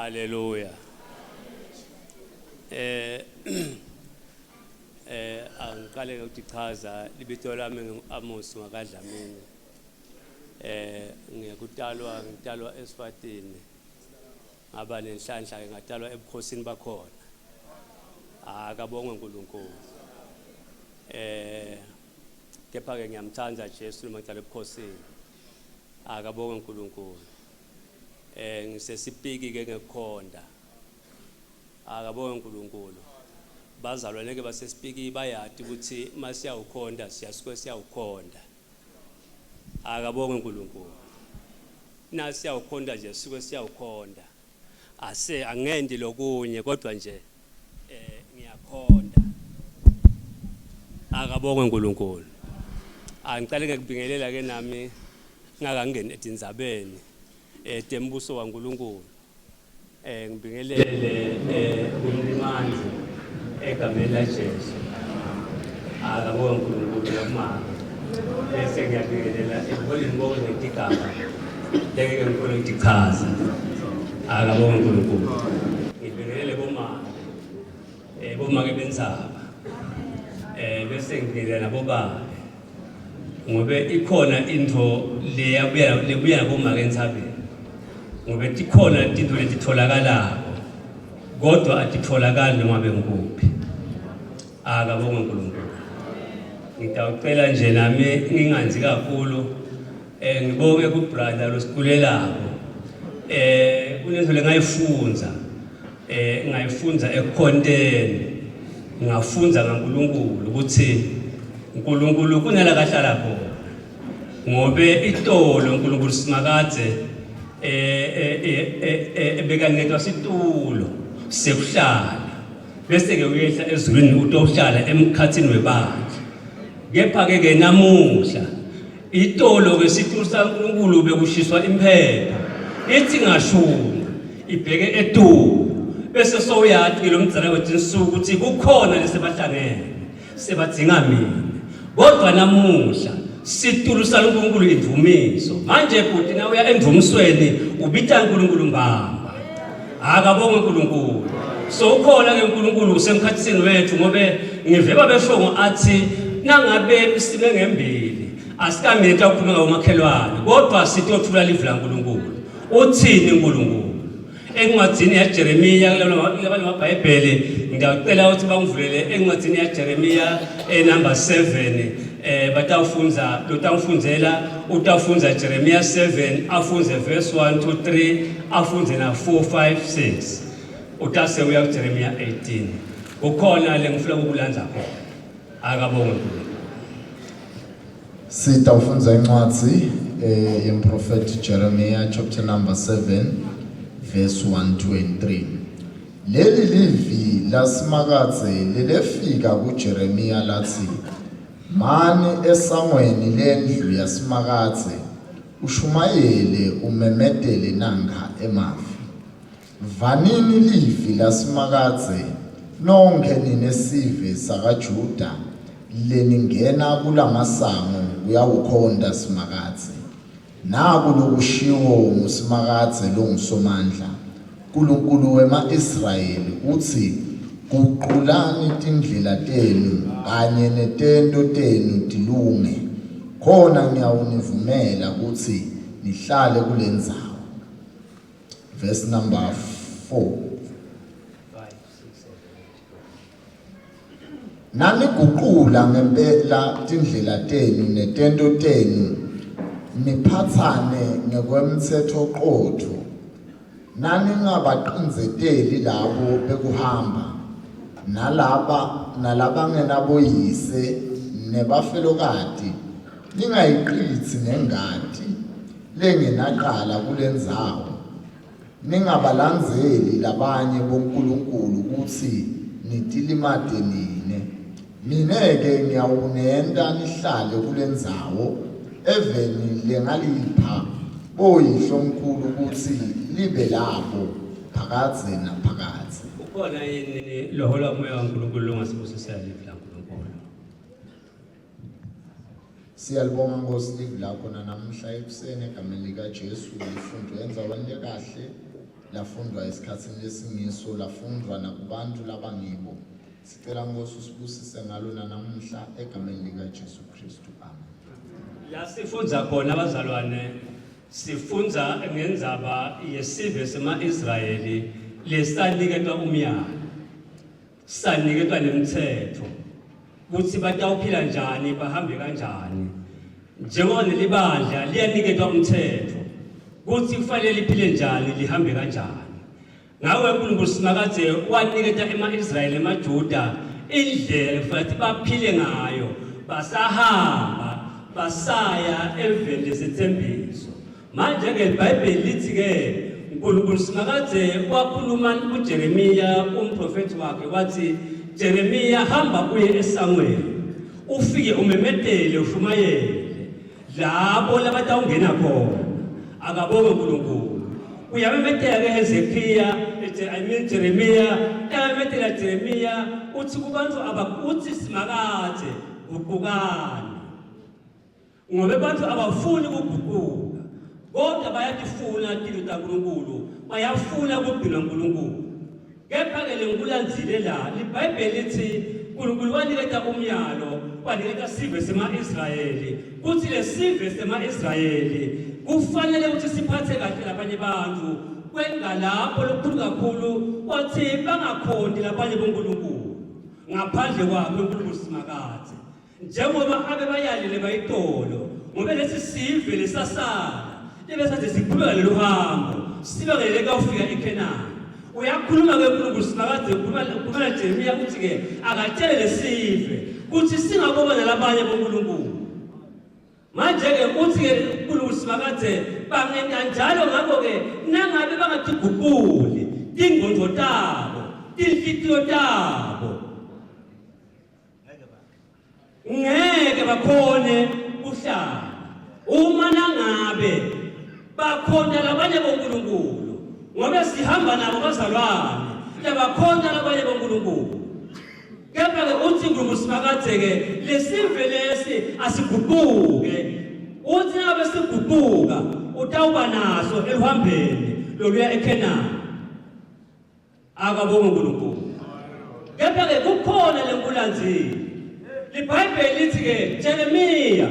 Hallelujah. Angiqale ukuchaza libito lami Amos ngaKadlamini. Ngitalwa eSwatini. Ngaba nenhlanhla ke ngatalwa ebukhosini bakhona. Akabonge uNkulunkulu. Kepha ke ngiyamthanda Jesu uma ngitalwa ebukhosini. Akabonge uNkulunkulu. Ngisesipiki ke ngekhonda. Akabonge uNkulunkulu. Bazalwane ke basesipiki bayati ukuthi masiya ukhonda siyasuke siya ukhonda. Akabonge uNkulunkulu. Nasiya ukhonda nje suke siya ukhonda. Angendi lokunye kodwa nje ngiyakhonda. Akabonge uNkulunkulu. Angicela ngikubingelela ke nami ngakangeni etindzabeni tembuso kaNkulunkulu. Ngibingelele uMlimandla egameni laJesu. Akabonge uNkulunkulu yamanga. Bese ngiyabingelela eholini bonke ngetigaba. Ngeke ngikole ngichaza. Akabonge uNkulunkulu. Ngibingelele bomake bendzaba. Bese ngibingelela nabobaba. Ngobe ikhona into lebuya nabomake entsabeni. Ngobe tikhona into letitholakalayo kodwa atitholakali noma bengikuphi. Akabonge uNkulunkulu. Ngitawucela nje nami nginganzi kakhulu ngibonge kubrother losikulelako. Kunento lengayifunza ekhonteni. Ngafunza ngaNkulunkulu ukuthi uNkulunkulu kunala kahlala khona. Ngobe itolo uNkulunkulu simakadze bekanetwa situlo sekuhlala. Bese ke uyehla ezulwini utohlala emkhathini webandla. Kepha ke namuhla itolo ke situlo saNkulunkulu bekushiswa imphepha. Ithi ngashuma ibheke etulo. Bese soyathi lo mdzala wetinsuku ukuthi kukhona lesebahlangene sebadzinga mina. Kodwa namuhla situlo saNkulunkulu imvumiso. Manje futhi na uya emvumisweni ubita uNkulunkulu mbamba. Akabonge uNkulunkulu. So ukhona ke uNkulunkulu usemkhathini wethu ngobe ngiveba beshongo athi nangabe sibe ngembili asikameta ukukhuluma ngomakhelwane kodwa sitothula livu laNkulunkulu. Uthini uNkulunkulu? Encwadini yaJeremiya kulabanye amabhayibheli ngiyacela ukuthi bangivulele encwadini yaJeremiya number 7 batawufunza lotawufunzela utafunza Jeremiya 7 afunze verse 1 to 3 afunze na 4 5 6 utase uya kuJeremiya 18 ukhona lengifuna ukulandza khona. Akabonge. Sitawufunza incwadi yemprofeti Jeremiya chapter number 7 verse 1 to 3. Leli livi lasimakadze lelefika kuJeremiya lathi, mani esangweni lendlu yasimakadze ushumayele umemedele nanga emavi. Vanini livi lasimakadze nonke ninesive sakaJuda leningena kulamasango uyawukhonda simakadze. Naku lokushiwo ngusimakadze longusomandla uNkulunkulu wema-Israyeli uthi guqulani tindlela tenu kanye netento tenu tilunge khona ngiyawunivumela ukuthi nihlale kule ndzawo. Verse number 4. Naniguqula ngempela tindlela tenu netento tenu niphathane ngekwemthetho qotho. Naningabaqinzeteli labo bekuhamba nalabangenaboyise nebafelokati ningayiqithi nengadi lengenaqala kulendzawo. Ningabalandzeli labanye boNkulunkulu ukuthi nitilimade nine. Mineke ngiyawunenda nihlale kulendzawo eveni lengalipha boyihlo omkhulu ukuthi libe lapho phakathe naphakathe. Ukhona yini lohola moya kaNkulunkulu longasibusisa livu laNkulunkulu? Siyalibonga Nkosi livu lakho namhla ekuseni egameni likaJesu lifundo yenza wande kahle lafundwa esikhatsini lesimiso, lafundwa nakubantu labangibo. Sicela Nkosi usibusise ngalo namuhla egameni lika Jesu Kristu. Amen. La sifunza khona abazalwane, sifunza ngendzaba yesive sema-Israyeli lesaniketwa umyalo, saniketwa nemithetho ukuthi batawuphila njani, bahambe kanjani. Njengoba nelibandla liyaniketwa umthetho ukuthi kufanele liphile njani, lihambe kanjani. Ngawe uNkulunkulu simakade waniketa ema-Israyeli, emaJuda, indlela kufanele baphile ngayo, basahamba basaya eveni lesithembiso. Manje-ke iBhayibheli lithi-ke uNkulunkulu simakade wakhuluma kuJeremiya umprofethi wakhe wathi, Jeremiya, hamba uye eSamueli, ufike umemedele ushumayele labo labatawungena khona. Akabonge uNkulunkulu. Uyamemedela ke Hezekiya, Jeremiya, uyamemedela Jeremiya uthi kubantu abakuthi simakade uqukane. Ngoba abantu abafuni ukuguquka, kodwa bayafuna impilo kaNkulunkulu, bayafuna ukugcina uNkulunkulu. Kepha-ke lenkulanzile la, iBhayibheli lithi uNkulunkulu waniketa umyalo, waniketa sive sema-Israyeli, kuthi lesive sema-Israyeli kufanele ukuthi siphathe kahle labanye bantu, kwenga lapho lokukhulu kakhulu wathi bangakhondi labanye boNkulunkulu ngaphandle kwakhe uNkulunkulu simakade. Njengoba abe bayalile bayitolo, ngoba lesi sive lesasala libe sathi siqhubeka lelo hambo sibekele kufika eKhenani. Uyakhuluma ke uNkulunkulu simakade, ukhuluma Jeremiya ukuthi-ke akatshele lesive ukuthi singabona labanye boNkulunkulu. Manje-ke uthi-ke uNkulunkulu simakade bangena njalo, ngakho-ke nangabe bangatiguquli tingqondo tabo, tinhliziyo tabo, ngeke bakhone kuhlala. Uma nangabe bakhona labanye boNkulunkulu, ngoba sihamba nabo bazalwane, labakhona labanye boNkulunkulu. Kepha-ke uthi uNkulunkulu simakade-ke lesive lesi asiguquke. Uthi ngabe siguquka utawuba naso eluhambeni loluya eKhenani. Akabonge uNkulunkulu. Kepha-ke kukhona lenkulanzile. iBhayibheli lithi-ke Jeremiya,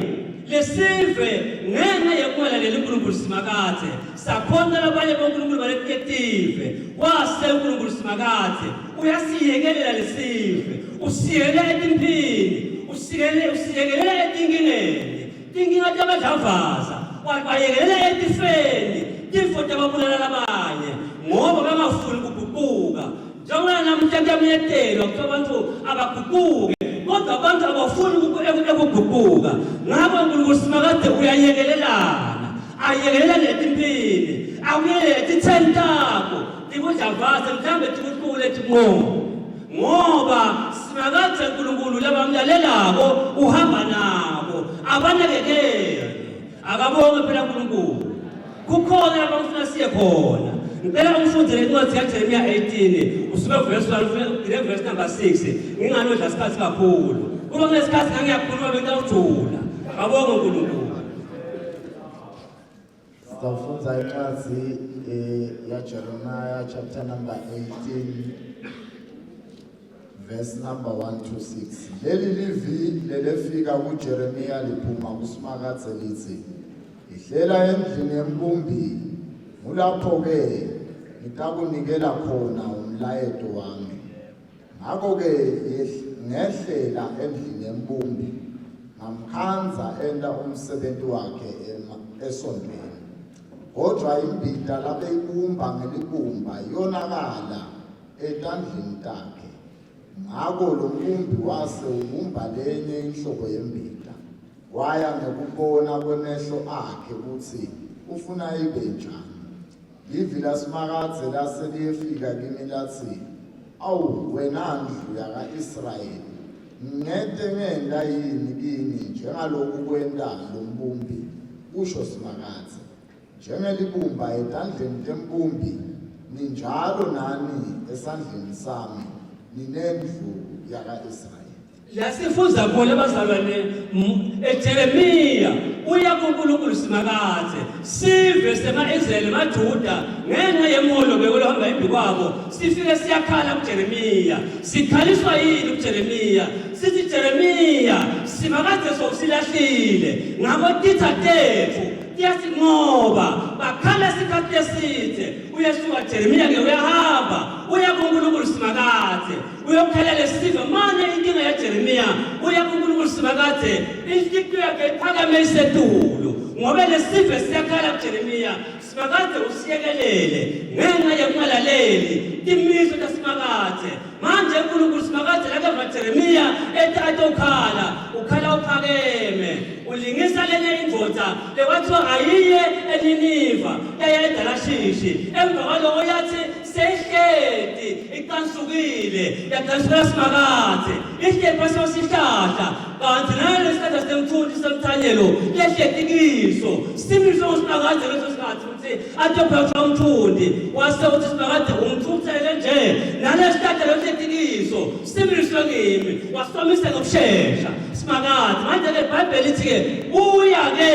lesive ngenxa yokungalaleli uNkulunkulu simakade sakhona labanye boNkulunkulu balekuyetive, wase uNkulunkulu simakade uyasiyekelela lesive, usiyekelela etimphini, usiyekelela etinkingeni, tinkinga tabadlavaza, wayekelela etifeni, tifo tababulala labanye ngoba bangafuni ukuguquka. Njengoba namhlantamyetelwa kuthiwa abantu abaguquke, kodwa abantu abafuni ukuguquka. Ngakho uNkulunkulu simakade uyayekelelana, ayekelelana etimphini, awuyelela etitheni takho, tikudlavaze mhlambe tikuhlule tinqomo. Ngoba simakade uNkulunkulu labamlalelako uhamba nabo, abanakekele. Akabonge phela uNkulunkulu. Kukhona abafuna siye khona. Ngicela umfundele incwadi kaJeremiya 18 usuka verse 1 ile verse number 6. Nginganodla isikhathi kakhulu. Kuba ngesikhathi ngiyakhuluma bentawujula. Akabonge uNkulunkulu. Sitafundza incwadi ya Jeremiah chapter number 18 verse number 1 to 6. Leli livi lelefika kuJeremiya liphuma kusimakade lithi, ihlela endlini yembumbi, mulapho-ke ngitakunikela khona umlayeto wami. Ngakho-ke ngehlela endlini yembumbi, ngamkhanza enta umsebenzi wakhe esondweni. Kodwa imbita labeyibumba ngelibumba yonakala etandleni takhe. Ngakho lo mbumbi wase ubumba lenye inhlobo yembita, waya ngekubona kwemehlo akhe ukuthi ufuna ibe njani. Ivi lasimakadze laseliyefika kimi lathi, awu wena ndlu yaka-Israyeli, ngete ngenta yini kini njengaloku kwenta lo mbumbi, usho simakadze. Njengelibumba etandleni tembumbi, ninjalo nani esandleni sami, ninendlu yaka-Israyeli. La sifunza khona abazalwane eJeremiya uya kuNkulunkulu simakade sive sema-Israyeli maJuda ngenxa yemolo bekulohamba imbi kwabo sifike siyakhala kuJeremiya sikhaliswa yini kuJeremiya sithi Jeremiya simakade sowusilahlile ngako titha tethu tiyasinqoba bakhala isikhathi eside uyesuka Jeremiya-ke uyahamba uya kuNkulunkulu simakade uyokhalela isive manje inkinga yaJeremiya uya kuNkulunkulu simakade inhliziyo yakhe iphakame isetulo ngoba lesive siyakhala kuJeremiya simakade usiyekelele ngenxa yokungalaleli timiso tasimakade manje uNkulunkulu simakade lakeva Jeremiya ethi ukhala uphakeme ulingisa lenye indvodza lekwathiwa ayiye eNiniva yayayidalashisi emva kwaloko yathi seyihleti iqansukile yaqansukela simakade ihleli phasi kwesihlahla kanti nalesihlahla sitemthunzi semthanyelo lehleti kiso simiso usimakade leso sikhathi ukuthi atophetha umthundi wase uthi simakade umthuthele nje nalesihlahla lehleti kiso simiso kimi wasomisa ngokushesha simakade manje-ke iBhayibheli lithi-ke uya-ke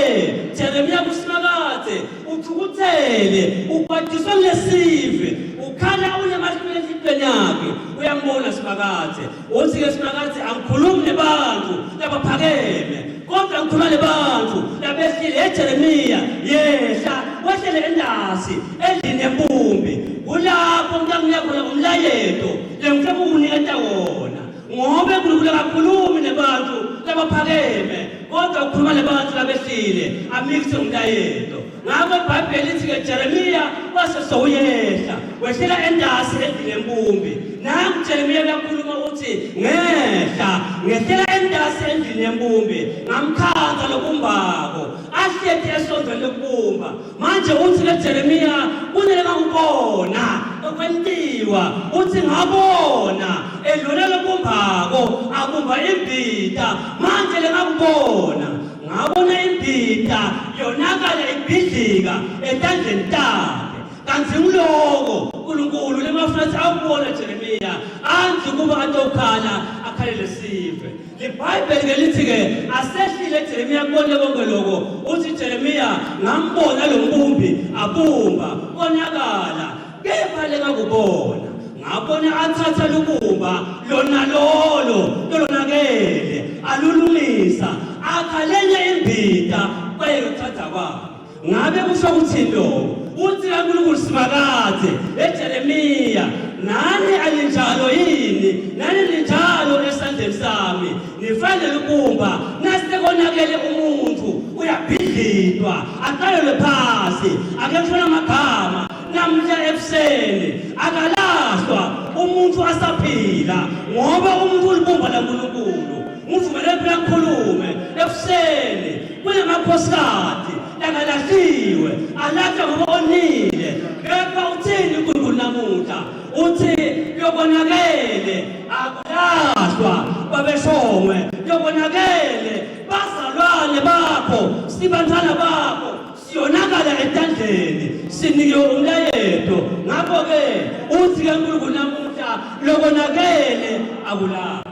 Jeremiya kusimakade uthukuthele ubhadiswa kulesive ukhala unyamahlule enhliziyweni yakhe uyambona simakade uthi-ke simakade angikhulumi nebantu labaphakeme kodwa ngikhuluma nebantu labehlile eJeremiya yehla wehlele endasi endlini yempumbi kulapho ngiyakunika khona umlayeto lengifuna ukukuniketa wona ngoba uNkulunkulu akakhulumi nebantu labaphakeme kodwa ukhuluma nebantu labehlile amikise umlayeto ngakho iBhayibheli lithi-ke Jeremiya wase sowuyehla wehlela endasi endlini yempumbi nangu Jeremiya uyakhuluma uthi ngehlela endasi endlini yempumbi ngamkhanza lobumbako ahleti esondweni lokubumba manje uthi-ke Jeremiya kunele ngakubona okwentiwa uthi ngabona edlule lobumbako abumba imbita manje lengakubona ngabona imbita yonakala ibhidlika etandleni takhe kanti ngiloko uNkulunkulu lemafuna awubona Jeremiya anzi kuba atokhala akhalele sive iBhayibheli-ke lithi-ke asehlile Jeremiya kubone konke loko uthi Jeremiya ngambona lo mbumbi abumba konakala kepha lengakubona ngabona athatha lubumba lona lolonakele alulungisa akhalenye imbita kwayekuthatha kwabo ngabe kusho ukuthi lo uthi kaNkulunkulu simakade eJeremiya nani alinjalo yini nani linjalo esandleni sami nifanele ubumba nasekonakele umuntu uyabhidlitwa aqalelwe phasi akekushona amagama namhla ebuseni akalahlwa umuntu asaphila ngoba umuntu ulibumba laNkulunkulu ngivumele phela ngikhulume ebuseni kunamakhosikazi langalahliwe alahla ngoba onile kepha uthini uNkulunkulu namuhla uthi yokonakele akulahlwa babeshongwe yokonakele bazalwane bakho sibantwana bakho siyonakala etandleni sinike umlayeto ngakho-ke uthi-ke uNkulunkulu namuhla lokonakele akulahlwa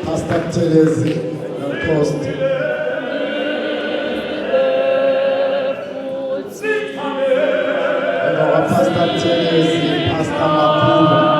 Pastor Telezi, Post. Pastor Telezi, Pastor Mapula.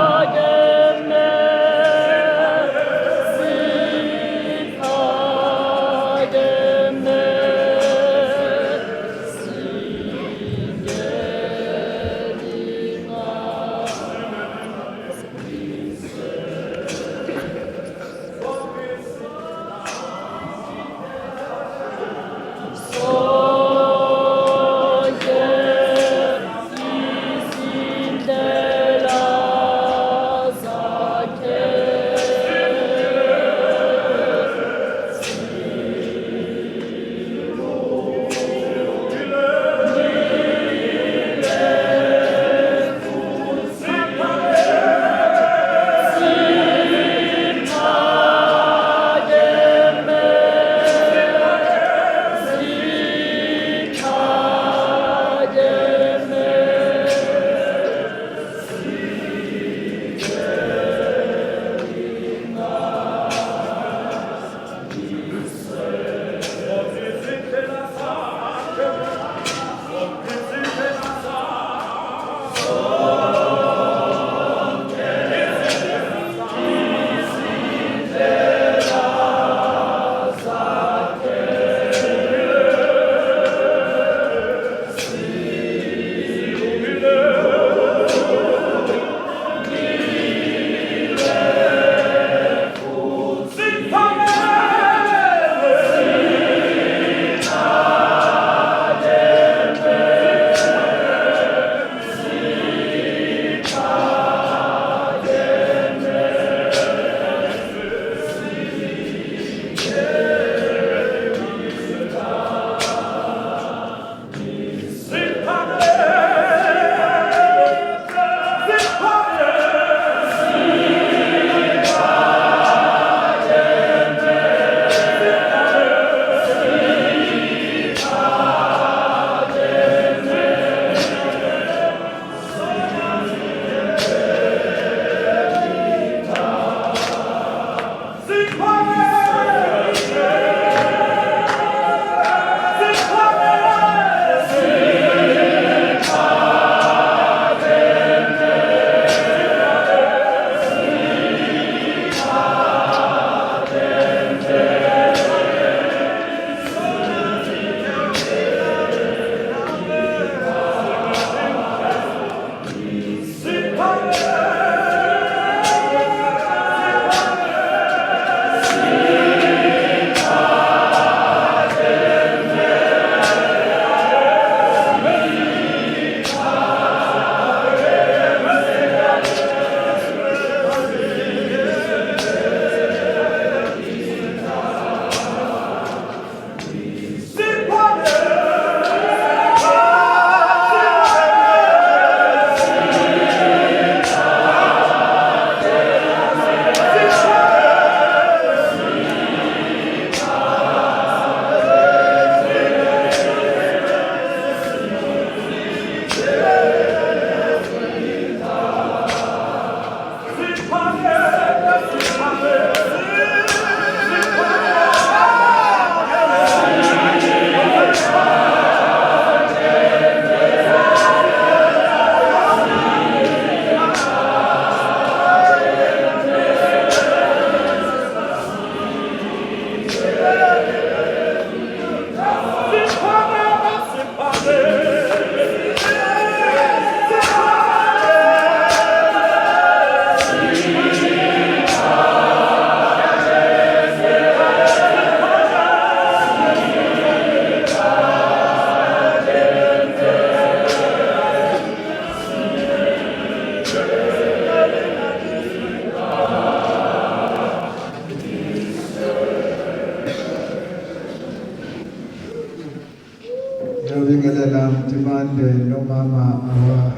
omama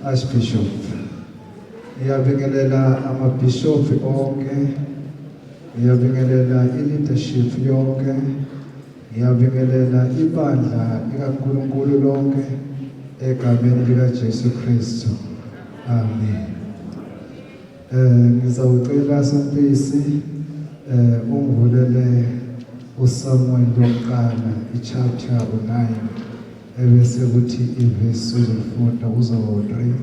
Archbishop. Ngiyabingelela amabishop onke, ngiyabingelela i-leadership yonke, ngiyabingelela ibandla likaNkulunkulu lonke egameni likaJesu Kristu. Amen. Ngizawucela Sompisi ungivulele uSamuel lokuqala ichapter 9 ebese kuthi iverse uzofunda uzo-3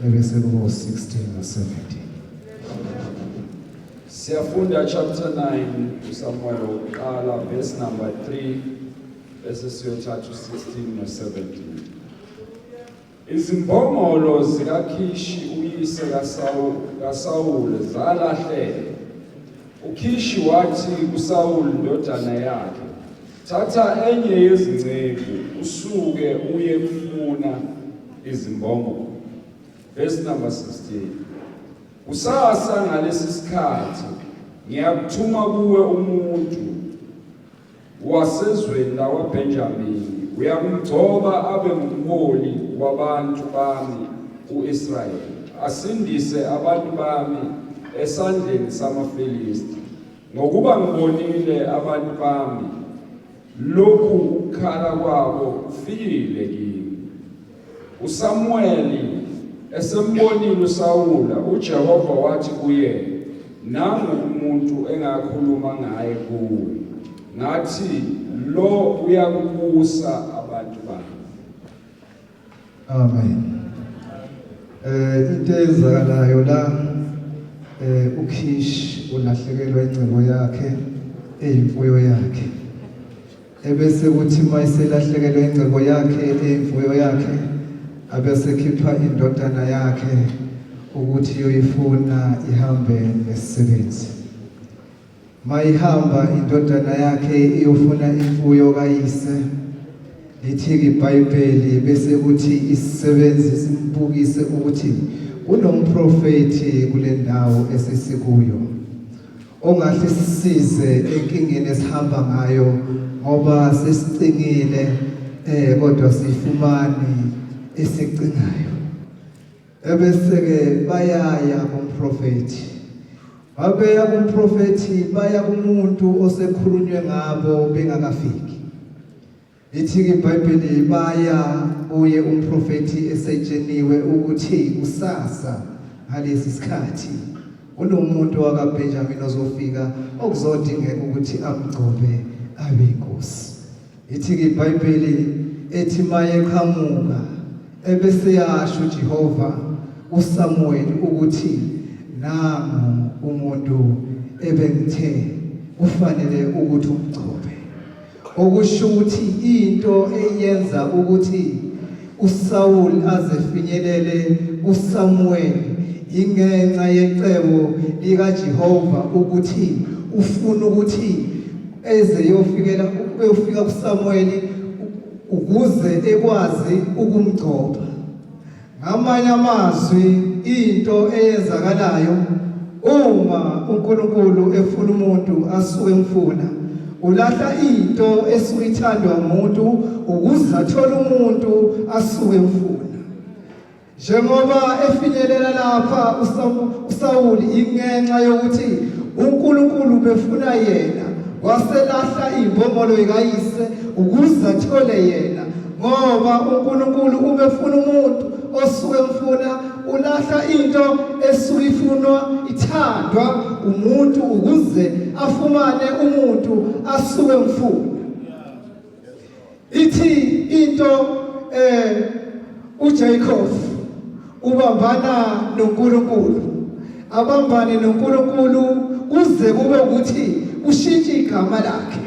ebese kuba 16 no 17. Siyafunda chapter 9 uSamuel wokuqala verse number 3 bese siyothatha u16 no 17. Izimbongolo zikaKhishi uyise kaSawule zalahleka. UKhishi wathi kuSawule indodana yakhe, "Thatha enye yezingcezu usuke uye kufuna izimbongolo." Verse number 16. Kusasa ngalesi sikhathi ngiyakuthuma kuwe umuntu wasezweni lawaBenjamini, uyakumgcoba abe ngumholi wabantu bami uIsrayeli, asindise abantu bami esandleni samaFilisti. Ngokuba ngibonile abantu bami lokhu ukukhala kwabo kufikile kimi. uSamueli esembonile uSawula, uJehova wathi kuye, "Nangu umuntu engakhuluma ngaye kuwe, ngathi lo uyakubusa abantu bami." Amen. Into ezakalayo la uKhishi ulahlekelwa incebo yakhe eyimfuyo yakhe. Ebese kuthi mayiselahlekelwa incebo yakhe eyimfuyo yakhe abese khipha indodana yakhe ukuthi iyoyifuna ihambe nesisebenzi. Mayihamba indodana yakhe iyofuna imfuyo kayise, lithi iBhayibheli bese kuthi isisebenzi simbukise ukuthi kunomprofeti kule ndawo esisikuyo ongahle sisize enkingeni esihamba ngayo ngoba sesicingile kodwa sifumani esicingayo. Ebese ke bayaya kumprofeti. Babeya kumprofeti baya kumuntu osekhulunywe ngabo bengakafiki. Lithi iBhayibheli baya uye umprofeti esetsheniwe ukuthi kusasa ngalesi sikhathi unomuntu wakaBenjamini ozofika okuzodingeka ukuthi amgcobe abe inkosi. Lithi iBhayibheli ethi maye qhamuka ebese yasho uJehova uSamuel ukuthi nangu umuntu ebengithe ufanele ukuthi umgcobe. Okusho ukuthi into eyenza ukuthi uSaul azefinyelele uSamuel ingenxa yecebo likaJehova ukuthi ufuna ukuthi eze uyofika kuSamuel ukuze ekwazi ukumgcoba. Ngamanye amazwi into eyenzakalayo uma uNkulunkulu efuna umuntu asuke emfuna, ulahla into esuke ithandwa umuntu ukuze athole umuntu asuke emfuna. Njengoba efinyelela lapha uSawuli ingenxa yokuthi uNkulunkulu befuna yena, waselahla imbongolo ikayise ukuze athole yena, ngoba uNkulunkulu ubefuna umuntu osuke emfuna, ulahla into esuke ifunwa ithandwa umuntu ukuze afumane umuntu asuke emfuna. Ithi into uJacob ubambana noNkulunkulu, abambane noNkulunkulu kuze kube ukuthi ushintshe igama lakhe.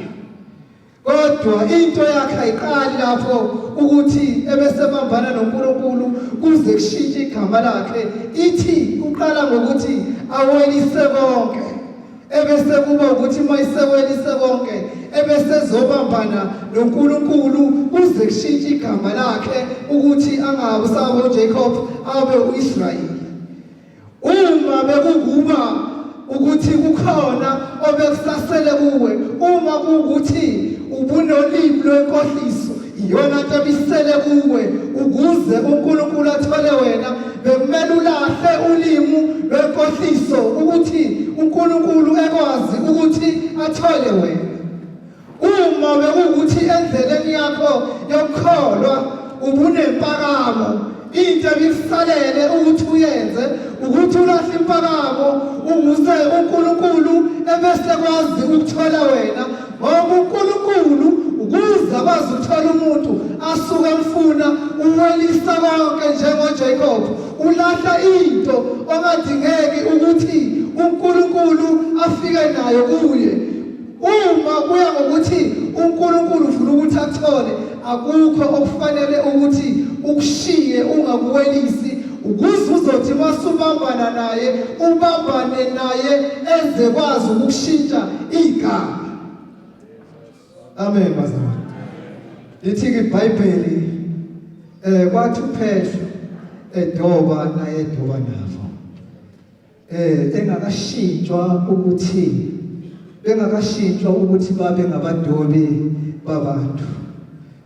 Kodwa into yakhe ayiqali lapho ukuthi ebesebambana noNkulunkulu kuze kushintshe igama lakhe. Ithi uqala ngokuthi awelise konke, ebese kuba ukuthi mayisewelise konke ebese zobambana noNkulunkulu kuze kushintshe igama lakhe ukuthi angabe usabo Jacob abe uIsrayeli. Uma bekukuba ukuthi kukhona obekusasele kuwe, uma kuukuthi ubunolimi lwenkohliso, yona nto bisele kuwe ukuze uNkulunkulu athole wena bekumele ulahle ulimi lwenkohliso ukuthi uNkulunkulu ekwazi ukuthi athole wena. Uma bekuthi endleleni yakho yokukholwa ubunempakamo into ebisalele ukuthi uyenze ukuthi ulahle impakamo ukuze uNkulunkulu ebese kwazi ukuthola wena ngoba uNkulunkulu ukuze akwazi ukuthola umuntu asuke emfuna uwelisa konke njengoJacob ulahla into ongadingeki ukuthi uNkulunkulu afike nayo kuye. Uma kuya ngokuthi uNkulunkulu ufuna ukuthi akuthole akukho okufanele ukuthi ukushiye ungakuwelisi ukuze uzothi masubambana naye ubambane naye enze kwazi ukushintsha igama. Amen bazalwane. Lithi iBhayibheli kwathi uPetro edoba naye edoba navo engakashintshwa ukuthi bengakashintshwa ukuthi babe ngabadobi babantu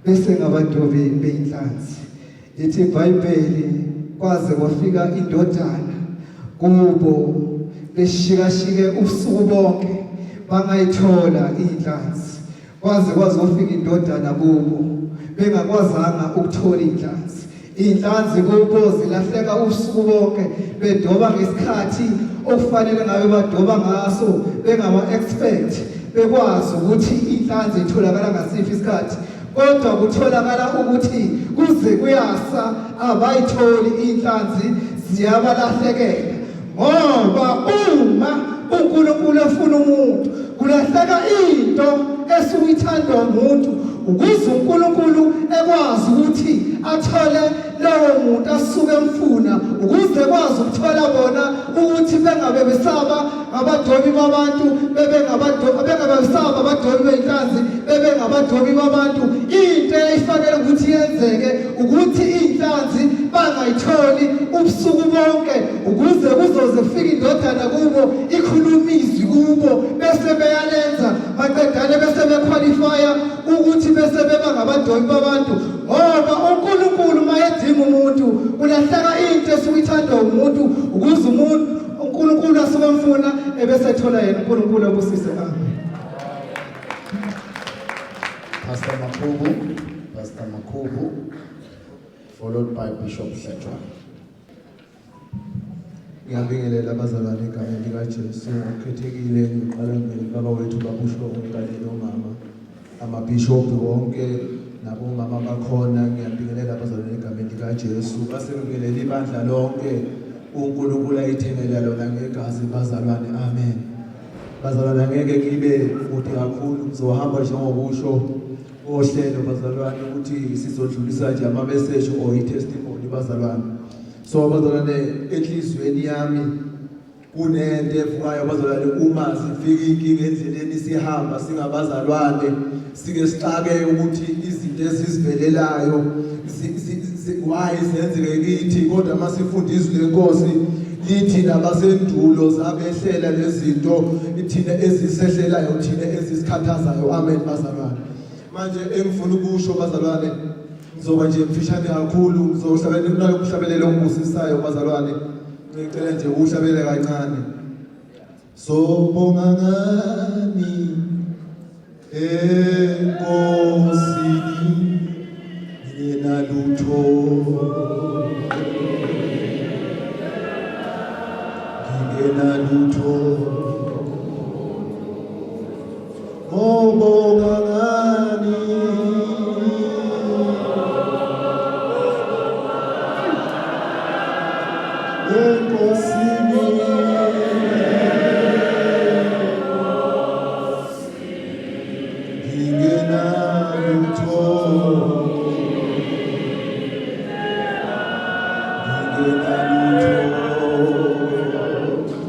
bese ngabadobi beinhlanzi. Lithi iBhayibheli kwaze kwafika indodana kubo beshikashike ubusuku bonke bangayithola inhlanzi. Kwaze kwafika indodana kubo bengakwazanga ukuthola inhlanzi. Inhlanzi kubo zilahleka ubusuku bonke bedoba ngesikhathi okufanele ngabe badoba ngaso bengama expect bekwazi ukuthi inhlanzi itholakala ngasiphi isikhathi kodwa kutholakala ukuthi kuze kuyasa abayitholi inhlanzi ziyabalahlekela ngoba uma uNkulunkulu efuna umuntu kulahleka into esuyithanda umuntu ukuze uNkulunkulu ekwazi ukuthi athole lowo muntu asuke emfuna ukuze kwazi ukuthola bona ukuthi bengabe besaba abadobi babantu besaba abadobi beinhlanzi ngabadobi babantu. Into efanele ukuthi yenzeke ukuthi inhlanzi bangayitholi ubusuku bonke ukuze kuzoze kufike indodana kubo ikhulumizwe kubo bese beyalenza maqedane bese bequalifya ukuthi bese beba ngabadobi babantu ngoba uNkulunkulu mayedinga umuntu ulahleka into esuyithanda umuntu ukuze uNkulunkulu asebemfuna ebese ethola yena uNkulunkulu abusise. Amen. Pastor Makubu, followed by Bishop Hletshwa. Ngiyabingelela abazalwane egameni likaJesu okhethekile ngiqala ngibaba wethu babusho umkanye nomama amabishop wonke nabomama bakhona ngiyabingelela abazalwane egameni likaJesu basengibingelela ibandla lonke uNkulunkulu ayithengela lona ngegazi bazalwane. Amen. Bazalwane ngeke kibe futhi kakhulu ngizohamba njengobusho ohlelo bazalwane ukuthi sizodlulisa nje ama message or i testimony bazalwane. So bazalwane enhlizweni yami kunento evukayo bazalwane uma sifika inkinga endleleni sihamba singabazalwane sike sixake ukuthi izinto ezisivelelayo why senzeke kithi kodwa masifunda izwi lenkosi lithi nabasendulo zabehlela lezinto ithina ezisehlelayo thina ezisikhathazayo. Amen bazalwane. Manje engifuna ukusho bazalwane ngizoba nje mfishane kakhulu ngizohlabela kunayo umhlabelelo ongubusisayo bazalwane ngicela nje uhlabele kancane. Sobonga ngani enkosini ngena lutho ngena lutho ngobonga ngani enkosini ngena lutho ngena lutho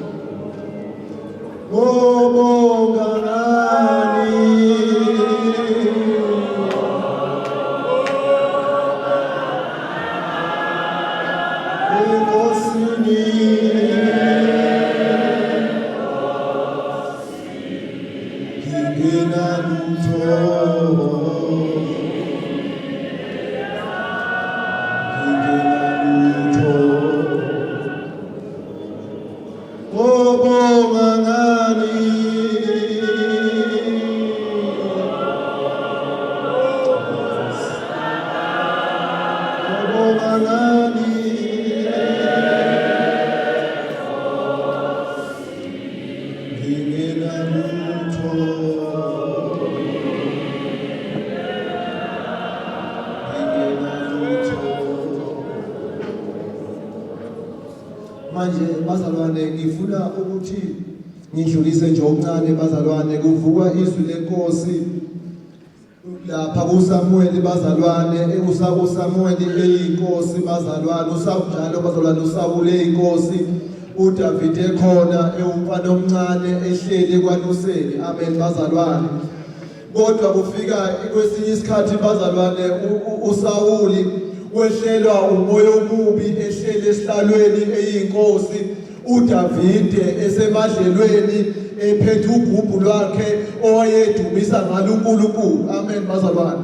Ngobonga ngani Ngobonga ngani Ngingena lutho manje bazalwane ngifuna ukuthi ngidlulise nje okuncane bazalwane kuvukwa izwi lenkosi lapha kuSamuel bazalwane uSamuel eyinkosi bazalwane uSawujalo bazalwane uSawule eyinkosi uDavid ekhona ewumfana omncane ehleli kwaNuseni amen bazalwane kodwa kufika kwesinye isikhathi bazalwane uSawuli wehlelwa umoya omubi ehlele esihlalweni eyinkosi uDavide esemadlelweni ephethe ugubhu lwakhe owayedumisa ngalo uNkulunkulu amen bazalwane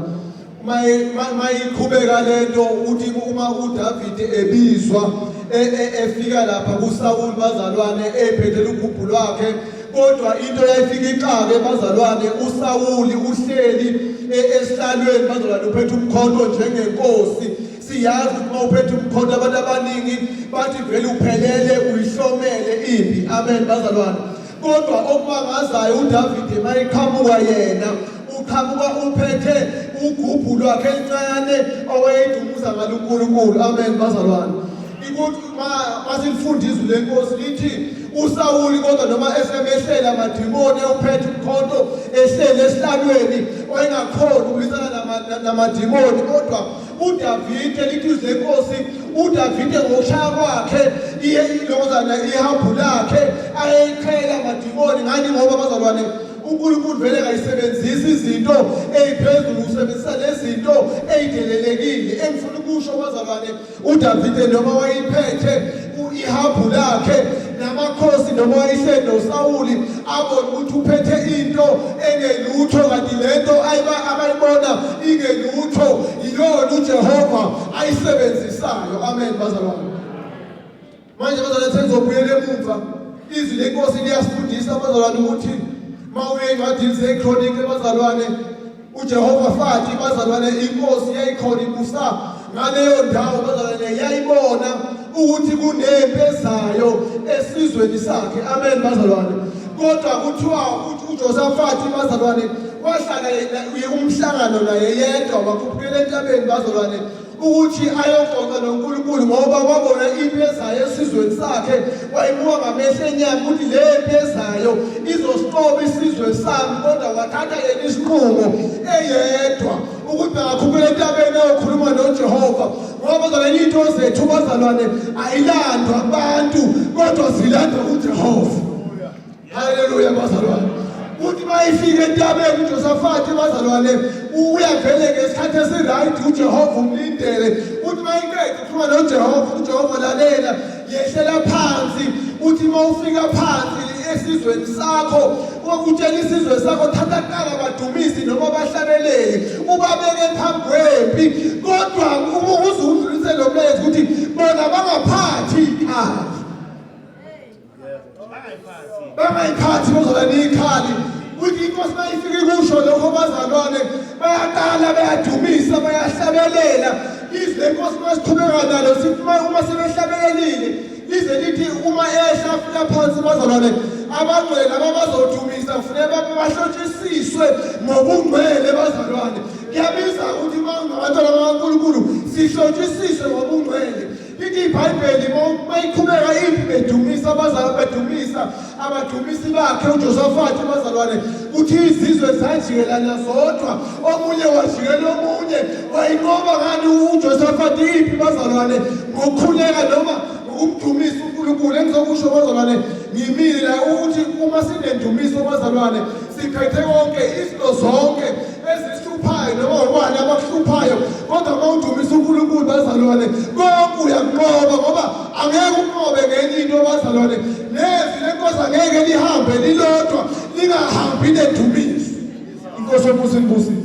mayiqhubeka lento uthi uma uDavide ebizwa efika lapha kuSawuli bazalwane ephethe ugubhu lwakhe kodwa into yayifika iqake bazalwane uSawuli uhleli esihlalweni bazalwane uphethe umkhonto njengenkosi siyazi uma uphethe umkhonto abantu abaningi bathi vele uphelele uyihlomele impi amen bazalwane kodwa okumangazayo uDavide mayiqhamuka yena uqhamuka uphethe ugubhu lwakhe elincane owayedumuza ngalo uNkulunkulu amen bazalwane ikuthi masilifunda izwi lenkosi lithi uSawuli kodwa noma esemehlela amadimoni uphethe umkhonto ehlele esihlalweni wayengakhona ukulwisana namadimoni kodwa uDavide lithi izwi lenkosi uDavide ngokushaya kwakhe ilozana ihambu lakhe ayeyiqhela amadimoni ngani ngoba bazalwane uNkulunkulu vele kayisebenzisa izinto eziphezulu usebenzisa lezinto ezidelelekile engifuna ukusho bazalwane uDavide noma wayiphethe ihambu lakhe namakhosi noma wayihlelo uSawuli abona ukuthi uphethe into engelutho kanti lento abayibona ingelutho yilona uJehova ayisebenzisayo amen bazalwane manje bazalwane sengizobuyela emuva izwi lenkosi liyasifundisa bazalwane ukuthi mawuye encwadini zeChronicle bazalwane uJehova fathi bazalwane inkosi yayikhona ibusa ngaleyo ndawo bazalwane yayibona ukuthi kunempi ezayo esizweni sakhe amen bazalwane kodwa kuthiwa uJosafathi bazalwane wahlala umhlangano naye yedwa wakhuphukela entabeni bazalwane ukuthi ayoxoxa noNkulunkulu ngoba wabona impi ezayo esizweni sakhe wayibuka ngamehlo enyama ukuthi le mpi ezayo izosiqoba isizwe sami kodwa wathatha yena isinqumo eyedwa ukuthi bangakhuphukela entabeni ayokhuluma noJehova ngoba bazalwane into zethu bazalwane ayilandwa abantu kodwa zilandwa uJehova haleluya bazalwane uthi mayifike entabeni uJosafathi bazalwane uyavele ngesikhathi esiright uJehova umlindele uthi mayiqede ukukhuluma noJehova uJehova lalela yehlela phansi uthi mawufika phansi esizweni sakho ukutshela isizwe sakho thatha kuqala abadumisi noma bahlabeleli ubabeke phambi kwempi kodwa uzudlulise lo mlayezo ukuthi bona bangaphathi ikhali bangayiphathi bazalwane ikhali uthi inkosi mayifike kusho lokho bazalwane bayaqala bayadumisa bayahlabelela izwi lenkosi masiqhubeka nalo sithi uma sebehlabelelile lize lithi uma ehlafika phansi bazalwane abangcwele abazodumisa kufanele bahlotshisiswe ngobungcwele bazalwane kuyabiza ukuthi mangabantwana bakaNkulunkulu sihlotshisiswe ngobungcwele lithi iBhayibheli mayiqhubeka impi bedumisa bedumisa abadumisi bakhe uJosafathi bazalwane uthi izizwe zajikelana zodwa omunye wajikela omunye wayinqoba ngani uJosafathi impi bazalwane ngokukhuleka noma ukudumisa uNkulunkulu engizokusho bazalwane ngimile la ukuthi uma sinendumiso bazalwane siphethe konke izinto zonke ezihluphayo noma ubani abakuhluphayo kodwa mawudumisa uNkulunkulu bazalwane konke uyanqoba ngoba angeke unqobe ngenye into bazalwane nezwi lenkosi angeke lihambe lilodwa lingahambi nedumiso inkosi yomusa